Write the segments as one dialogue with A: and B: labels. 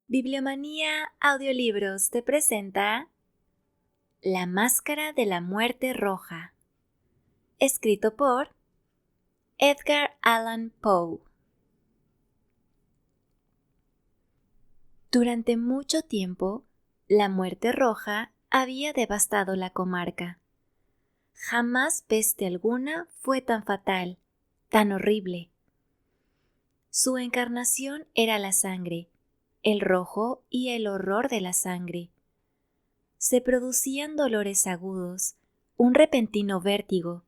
A: Bibliomanía Audiolibros te presenta La Máscara de la Muerte Roja, escrito por Edgar Allan Poe. Durante mucho tiempo, la muerte roja había devastado la comarca. Jamás peste alguna fue tan fatal, tan horrible. Su encarnación era la sangre, el rojo y el horror de la sangre. Se producían dolores agudos, un repentino vértigo.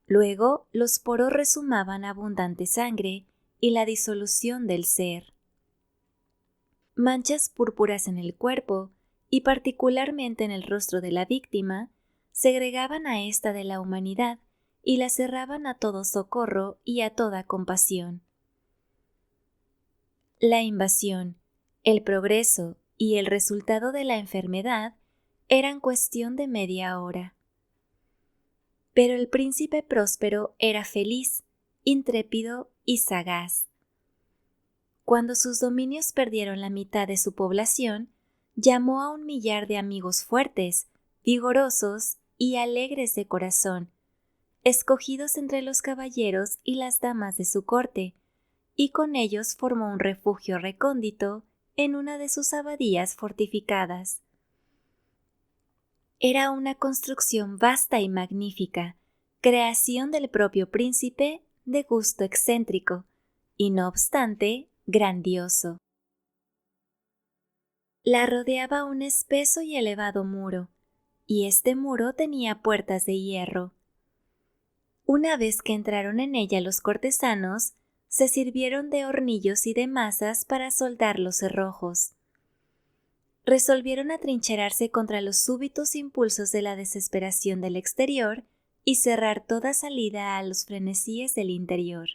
A: Luego los poros resumaban abundante sangre y la disolución del ser. Manchas púrpuras en el cuerpo, y particularmente en el rostro de la víctima, segregaban a ésta de la humanidad y la cerraban a todo socorro y a toda compasión. La invasión, el progreso y el resultado de la enfermedad eran cuestión de media hora. Pero el príncipe próspero era feliz, intrépido y sagaz. Cuando sus dominios perdieron la mitad de su población, llamó a 1 millar de amigos fuertes, vigorosos y alegres de corazón, escogidos entre los caballeros y las damas de su corte, y con ellos formó un refugio recóndito en una de sus abadías fortificadas. Era una construcción vasta y magnífica, creación del propio príncipe de gusto excéntrico, y no obstante, grandioso. La rodeaba un espeso y elevado muro, y este muro tenía puertas de hierro. Una vez que entraron en ella los cortesanos, se sirvieron de hornillos y de mazas para soldar los cerrojos. Resolvieron atrincherarse contra los súbitos impulsos de la desesperación del exterior y cerrar toda salida a los frenesíes del interior.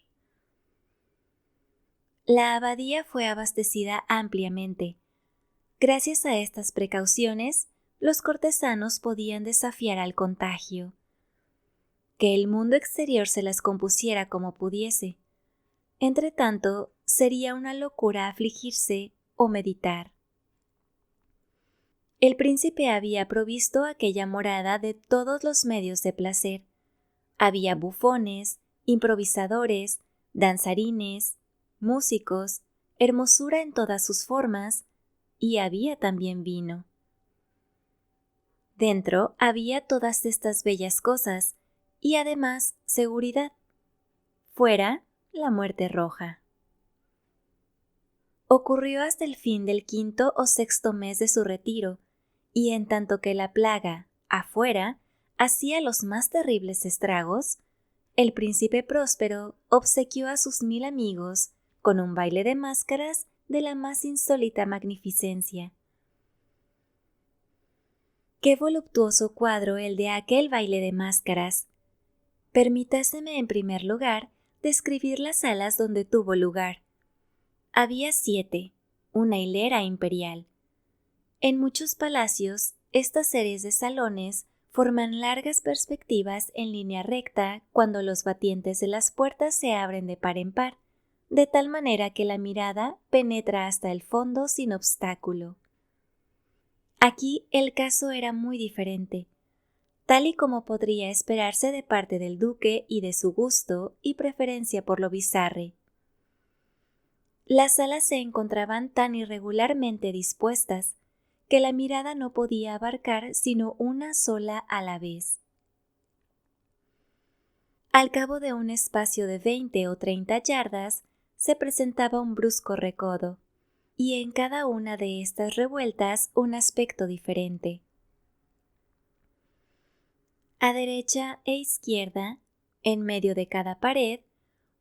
A: La abadía fue abastecida ampliamente. Gracias a estas precauciones, los cortesanos podían desafiar al contagio. Que el mundo exterior se las compusiera como pudiese. Entretanto, sería una locura afligirse o meditar. El príncipe había provisto aquella morada de todos los medios de placer. Había bufones, improvisadores, danzarines, músicos, hermosura en todas sus formas, y había también vino. Dentro había todas estas bellas cosas, y además seguridad. Fuera, la muerte roja. Ocurrió hasta el fin del 5º o 6º mes de su retiro, y en tanto que la plaga, afuera, hacía los más terribles estragos, el príncipe próspero obsequió a sus 1000 amigos con un baile de máscaras de la más insólita magnificencia. Qué voluptuoso cuadro el de aquel baile de máscaras. Permítaseme en primer lugar describir las salas donde tuvo lugar. Había 7, una hilera imperial. En muchos palacios, estas series de salones forman largas perspectivas en línea recta cuando los batientes de las puertas se abren de par en par, de tal manera que la mirada penetra hasta el fondo sin obstáculo. Aquí el caso era muy diferente, tal y como podría esperarse de parte del duque y de su gusto y preferencia por lo bizarre. Las salas se encontraban tan irregularmente dispuestas que la mirada no podía abarcar sino una sola a la vez. Al cabo de un espacio de 20 o 30 yardas se presentaba un brusco recodo, y en cada una de estas revueltas un aspecto diferente. A derecha e izquierda, en medio de cada pared,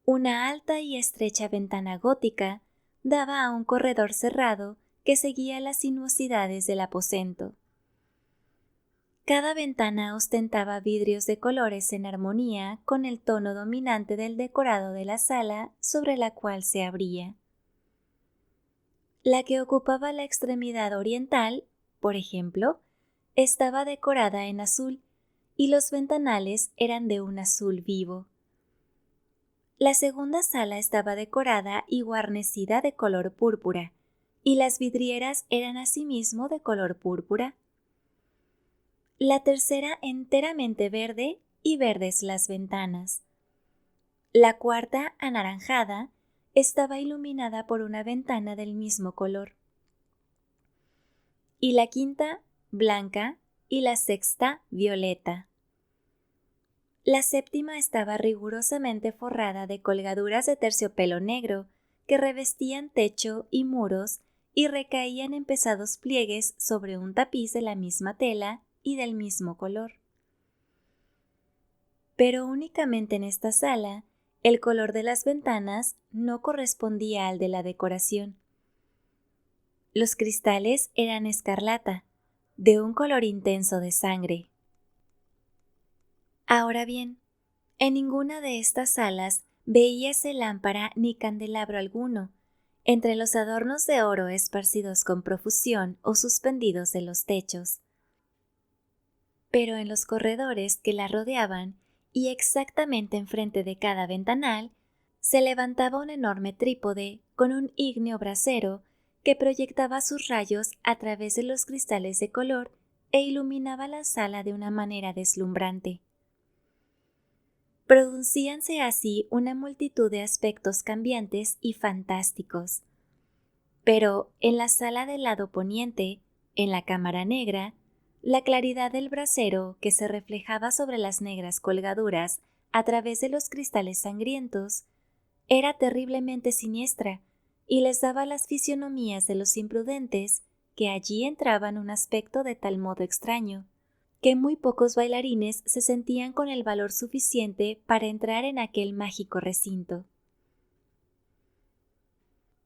A: una alta y estrecha ventana gótica daba a un corredor cerrado que seguía las sinuosidades del aposento. Cada ventana ostentaba vidrios de colores en armonía con el tono dominante del decorado de la sala sobre la cual se abría. La que ocupaba la extremidad oriental, por ejemplo, estaba decorada en azul y los ventanales eran de un azul vivo. La segunda sala estaba decorada y guarnecida de color púrpura, y las vidrieras eran asimismo de color púrpura. La tercera enteramente verde y verdes las ventanas. La cuarta, anaranjada, estaba iluminada por una ventana del mismo color. Y la quinta, blanca, y la sexta, violeta. La séptima estaba rigurosamente forrada de colgaduras de terciopelo negro que revestían techo y muros y recaían en pesados pliegues sobre un tapiz de la misma tela y del mismo color. Pero únicamente en esta sala, el color de las ventanas no correspondía al de la decoración. Los cristales eran escarlata, de un color intenso de sangre. Ahora bien, en ninguna de estas salas veíase lámpara ni candelabro alguno, entre los adornos de oro esparcidos con profusión o suspendidos de los techos. Pero en los corredores que la rodeaban, y exactamente enfrente de cada ventanal, se levantaba un enorme trípode con un ígneo brasero que proyectaba sus rayos a través de los cristales de color e iluminaba la sala de una manera deslumbrante. Producíanse así una multitud de aspectos cambiantes y fantásticos. Pero en la sala del lado poniente, en la cámara negra, la claridad del brasero que se reflejaba sobre las negras colgaduras a través de los cristales sangrientos era terriblemente siniestra y les daba a las fisionomías de los imprudentes que allí entraban un aspecto de tal modo extraño que muy pocos bailarines se sentían con el valor suficiente para entrar en aquel mágico recinto.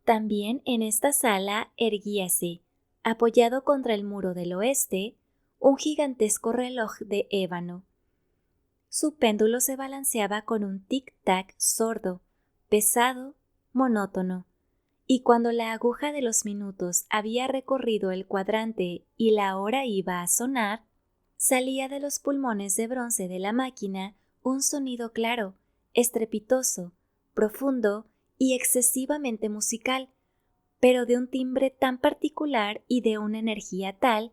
A: También en esta sala erguíase, apoyado contra el muro del oeste, un gigantesco reloj de ébano. Su péndulo se balanceaba con un tic-tac sordo, pesado, monótono, y cuando la aguja de los minutos había recorrido el cuadrante y la hora iba a sonar, salía de los pulmones de bronce de la máquina un sonido claro, estrepitoso, profundo y excesivamente musical, pero de un timbre tan particular y de una energía tal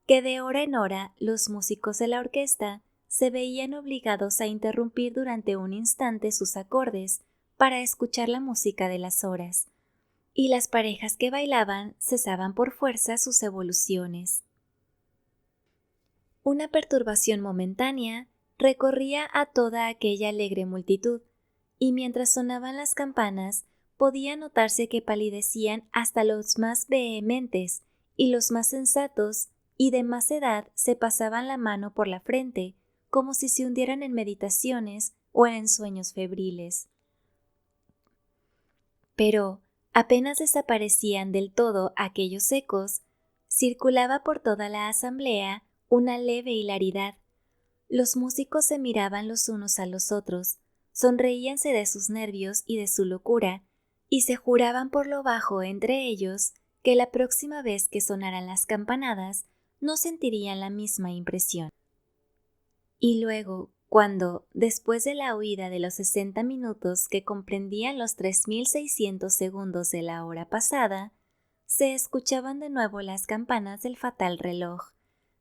A: que de hora en hora los músicos de la orquesta se veían obligados a interrumpir durante un instante sus acordes para escuchar la música de las horas, y las parejas que bailaban cesaban por fuerza sus evoluciones. Una perturbación momentánea recorría a toda aquella alegre multitud, y mientras sonaban las campanas podía notarse que palidecían hasta los más vehementes, y los más sensatos y de más edad se pasaban la mano por la frente, como si se hundieran en meditaciones o en sueños febriles. Pero apenas desaparecían del todo aquellos ecos, circulaba por toda la asamblea una leve hilaridad. Los músicos se miraban los unos a los otros, sonreíanse de sus nervios y de su locura, y se juraban por lo bajo entre ellos que la próxima vez que sonaran las campanadas no sentirían la misma impresión. Y luego, cuando, después de la huida de los 60 minutos que comprendían los 3600 segundos de la hora pasada, se escuchaban de nuevo las campanas del fatal reloj,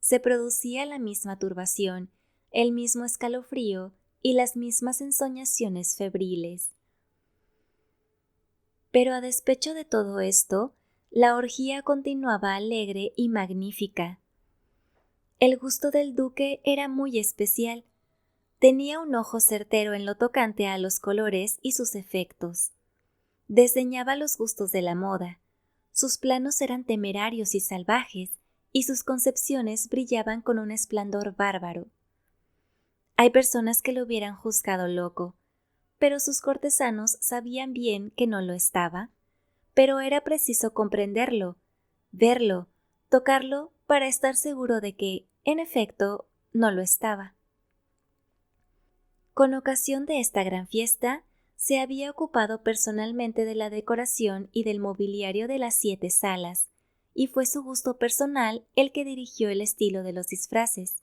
A: se producía la misma turbación, el mismo escalofrío y las mismas ensoñaciones febriles. Pero a despecho de todo esto, la orgía continuaba alegre y magnífica. El gusto del duque era muy especial. Tenía un ojo certero en lo tocante a los colores y sus efectos. Desdeñaba los gustos de la moda. Sus planos eran temerarios y salvajes, y sus concepciones brillaban con un esplendor bárbaro. Hay personas que lo hubieran juzgado loco, pero sus cortesanos sabían bien que no lo estaba, pero era preciso comprenderlo, verlo, tocarlo para estar seguro de que, en efecto, no lo estaba. Con ocasión de esta gran fiesta, se había ocupado personalmente de la decoración y del mobiliario de las 7 salas, y fue su gusto personal el que dirigió el estilo de los disfraces.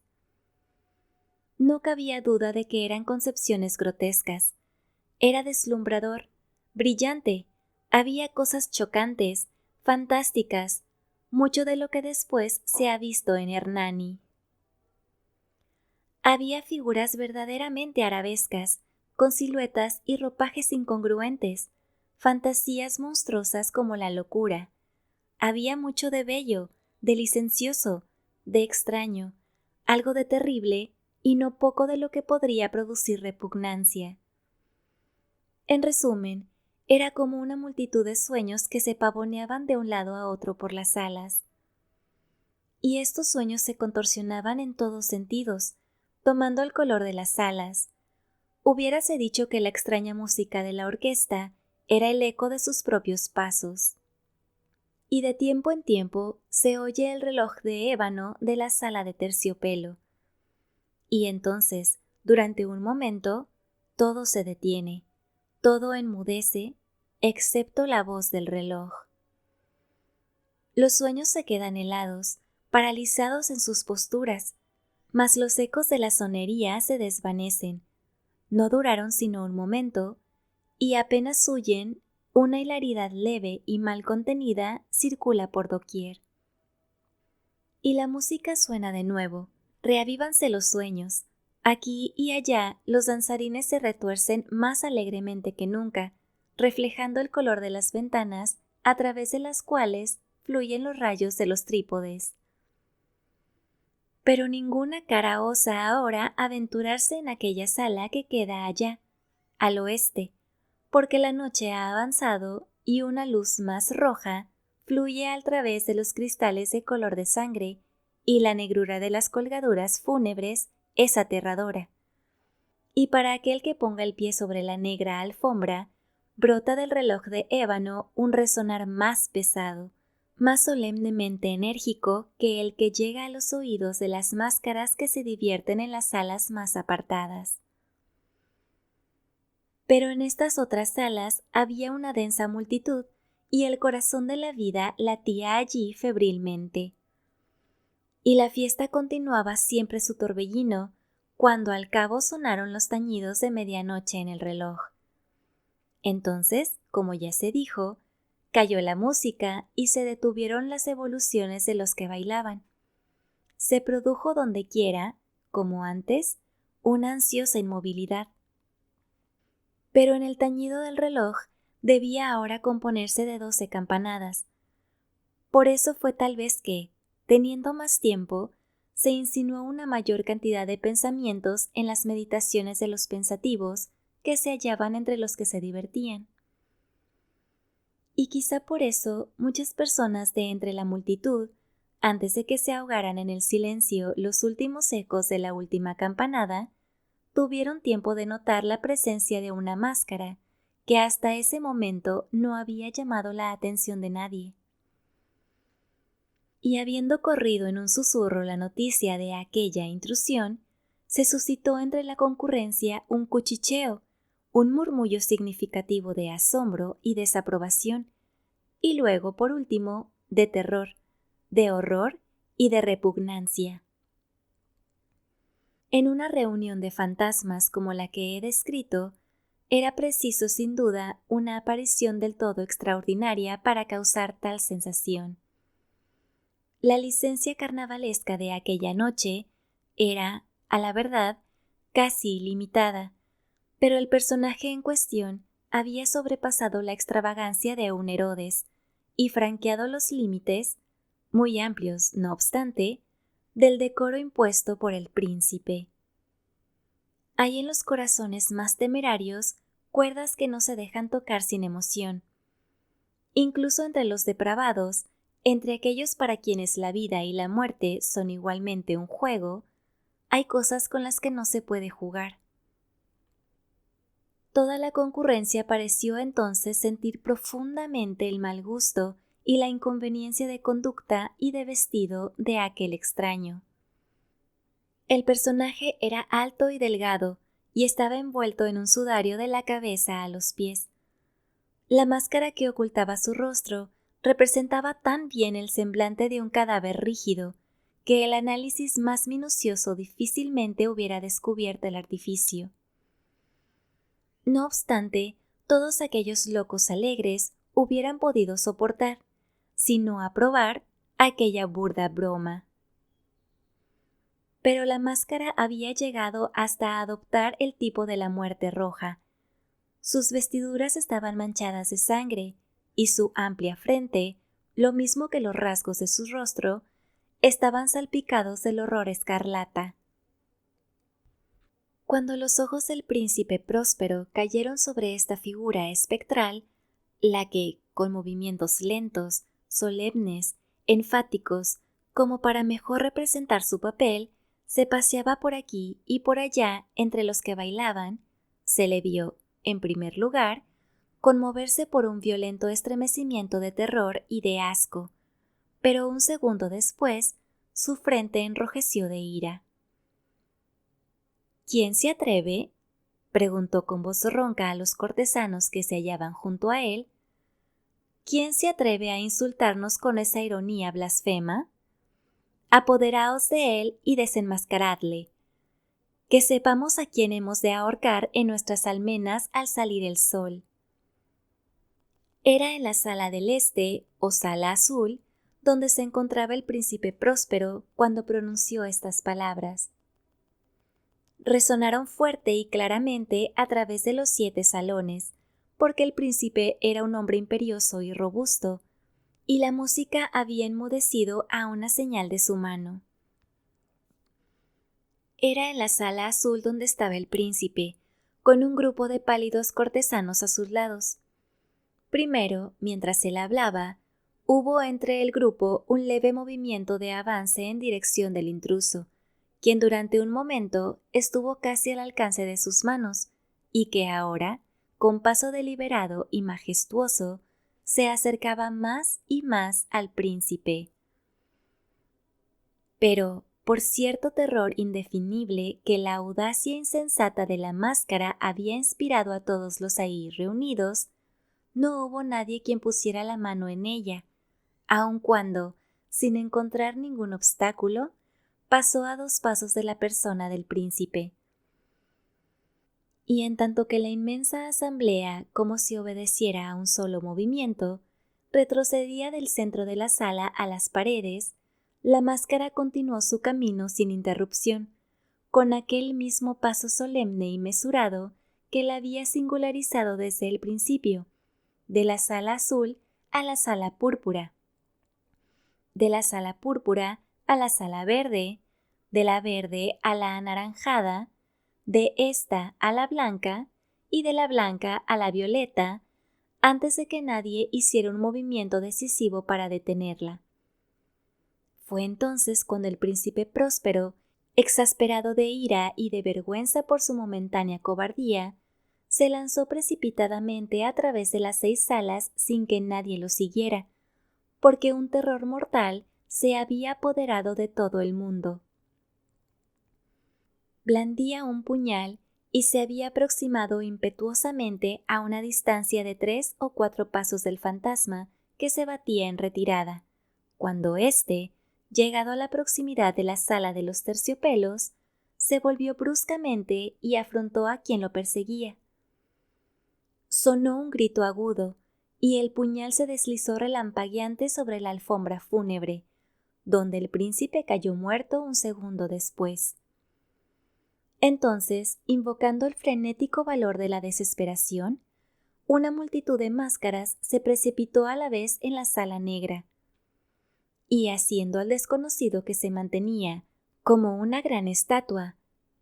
A: No cabía duda de que eran concepciones grotescas. Era deslumbrador, brillante, había cosas chocantes, fantásticas, mucho de lo que después se ha visto en Hernani. Había figuras verdaderamente arabescas, con siluetas y ropajes incongruentes, fantasías monstruosas como la locura. Había mucho de bello, de licencioso, de extraño, algo de terrible y no poco de lo que podría producir repugnancia. En resumen, era como una multitud de sueños que se pavoneaban de un lado a otro por las salas. Y estos sueños se contorsionaban en todos sentidos, tomando el color de las salas. Hubiérase dicho que la extraña música de la orquesta era el eco de sus propios pasos. Y de tiempo en tiempo se oye el reloj de ébano de la sala de terciopelo. Y entonces, durante un momento, todo se detiene, todo enmudece, excepto la voz del reloj. Los sueños se quedan helados, paralizados en sus posturas, mas los ecos de la sonería se desvanecen. No duraron sino un momento, y apenas huyen, una hilaridad leve y mal contenida circula por doquier. Y la música suena de nuevo, reavívanse los sueños. Aquí y allá los danzarines se retuercen más alegremente que nunca, reflejando el color de las ventanas a través de las cuales fluyen los rayos de los trípodes. Pero ninguna cara osa ahora aventurarse en aquella sala que queda allá, al oeste, porque la noche ha avanzado y una luz más roja fluye al través de los cristales de color de sangre y la negrura de las colgaduras fúnebres es aterradora. Y para aquel que ponga el pie sobre la negra alfombra, brota del reloj de ébano un resonar más pesado, más solemnemente enérgico que el que llega a los oídos de las máscaras que se divierten en las salas más apartadas. Pero en estas otras salas había una densa multitud y el corazón de la vida latía allí febrilmente. Y la fiesta continuaba siempre su torbellino, cuando al cabo sonaron los tañidos de medianoche en el reloj. Entonces, como ya se dijo, cayó la música y se detuvieron las evoluciones de los que bailaban. Se produjo dondequiera, como antes, una ansiosa inmovilidad. Pero en el tañido del reloj debía ahora componerse de 12 campanadas. Por eso fue tal vez que, teniendo más tiempo, se insinuó una mayor cantidad de pensamientos en las meditaciones de los pensativos que se hallaban entre los que se divertían. Y quizá por eso muchas personas de entre la multitud, antes de que se ahogaran en el silencio los últimos ecos de la última campanada, tuvieron tiempo de notar la presencia de una máscara que hasta ese momento no había llamado la atención de nadie. Y habiendo corrido en un susurro la noticia de aquella intrusión, se suscitó entre la concurrencia un cuchicheo, un murmullo significativo de asombro y desaprobación, y luego, por último, de terror, de horror y de repugnancia. En una reunión de fantasmas como la que he descrito, era preciso sin duda una aparición del todo extraordinaria para causar tal sensación. La licencia carnavalesca de aquella noche era, a la verdad, casi ilimitada, pero el personaje en cuestión había sobrepasado la extravagancia de un Herodes y franqueado los límites, muy amplios, no obstante, del decoro impuesto por el príncipe. Hay en los corazones más temerarios cuerdas que no se dejan tocar sin emoción. Incluso entre los depravados, entre aquellos para quienes la vida y la muerte son igualmente un juego, hay cosas con las que no se puede jugar. Toda la concurrencia pareció entonces sentir profundamente el mal gusto y la inconveniencia de conducta y de vestido de aquel extraño. El personaje era alto y delgado y estaba envuelto en un sudario de la cabeza a los pies. La máscara que ocultaba su rostro representaba tan bien el semblante de un cadáver rígido que el análisis más minucioso difícilmente hubiera descubierto el artificio. No obstante, todos aquellos locos alegres hubieran podido soportar, sino aprobar aquella burda broma. Pero la máscara había llegado hasta adoptar el tipo de la muerte roja. Sus vestiduras estaban manchadas de sangre, y su amplia frente, lo mismo que los rasgos de su rostro, estaban salpicados del horror escarlata. Cuando los ojos del príncipe Próspero cayeron sobre esta figura espectral, la que, con movimientos lentos, solemnes, enfáticos, como para mejor representar su papel, se paseaba por aquí y por allá entre los que bailaban, se le vio, en primer lugar, conmoverse por un violento estremecimiento de terror y de asco, pero un segundo después su frente enrojeció de ira. ¿Quién se atreve?, preguntó con voz ronca a los cortesanos que se hallaban junto a él. ¿Quién se atreve a insultarnos con esa ironía blasfema? Apoderaos de él y desenmascaradle. Que sepamos a quién hemos de ahorcar en nuestras almenas al salir el sol. Era en la sala del este, o sala azul, donde se encontraba el príncipe Próspero cuando pronunció estas palabras. Resonaron fuerte y claramente a través de los 7 salones, porque el príncipe era un hombre imperioso y robusto, y la música había enmudecido a una señal de su mano. Era en la sala azul donde estaba el príncipe, con un grupo de pálidos cortesanos a sus lados. Primero, mientras él hablaba, hubo entre el grupo un leve movimiento de avance en dirección del intruso, quien durante un momento estuvo casi al alcance de sus manos, y que ahora, con paso deliberado y majestuoso, se acercaba más y más al príncipe. Pero, por cierto terror indefinible que la audacia insensata de la máscara había inspirado a todos los ahí reunidos, no hubo nadie quien pusiera la mano en ella, aun cuando, sin encontrar ningún obstáculo, pasó a 2 pasos de la persona del príncipe. Y en tanto que la inmensa asamblea, como si obedeciera a un solo movimiento, retrocedía del centro de la sala a las paredes, la máscara continuó su camino sin interrupción, con aquel mismo paso solemne y mesurado que la había singularizado desde el principio, de la sala azul a la sala púrpura, de la sala púrpura a la sala verde, de la verde a la anaranjada, de esta a la blanca y de la blanca a la violeta, antes de que nadie hiciera un movimiento decisivo para detenerla. Fue entonces cuando el príncipe Próspero, exasperado de ira y de vergüenza por su momentánea cobardía, se lanzó precipitadamente a través de las 6 salas sin que nadie lo siguiera, porque un terror mortal se había apoderado de todo el mundo. Blandía un puñal y se había aproximado impetuosamente a una distancia de 3 o 4 pasos del fantasma que se batía en retirada, cuando éste, llegado a la proximidad de la sala de los terciopelos, se volvió bruscamente y afrontó a quien lo perseguía. Sonó un grito agudo, y el puñal se deslizó relampagueante sobre la alfombra fúnebre, donde el príncipe cayó muerto un segundo después. Entonces, invocando el frenético valor de la desesperación, una multitud de máscaras se precipitó a la vez en la sala negra, y haciendo al desconocido que se mantenía, como una gran estatua,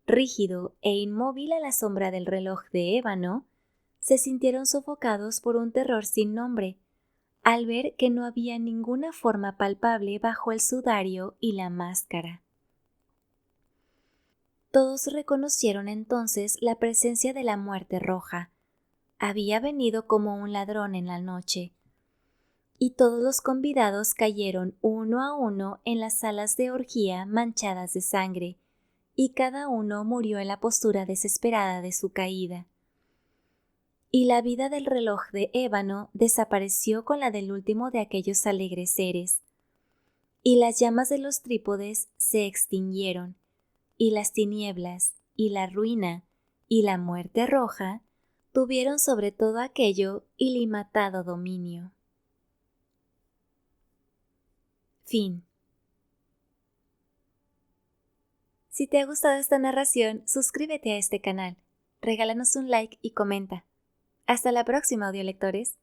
A: rígido e inmóvil a la sombra del reloj de ébano, se sintieron sofocados por un terror sin nombre, al ver que no había ninguna forma palpable bajo el sudario y la máscara. Todos reconocieron entonces la presencia de la muerte roja. Había venido como un ladrón en la noche, y todos los convidados cayeron uno a uno en las salas de orgía manchadas de sangre, y cada uno murió en la postura desesperada de su caída. Y la vida del reloj de ébano desapareció con la del último de aquellos alegres seres, y las llamas de los trípodes se extinguieron, y las tinieblas, y la ruina, y la muerte roja tuvieron sobre todo aquello ilimitado dominio. Fin. Si te ha gustado esta narración, suscríbete a este canal, regálanos un like y comenta. Hasta la próxima, audiolectores.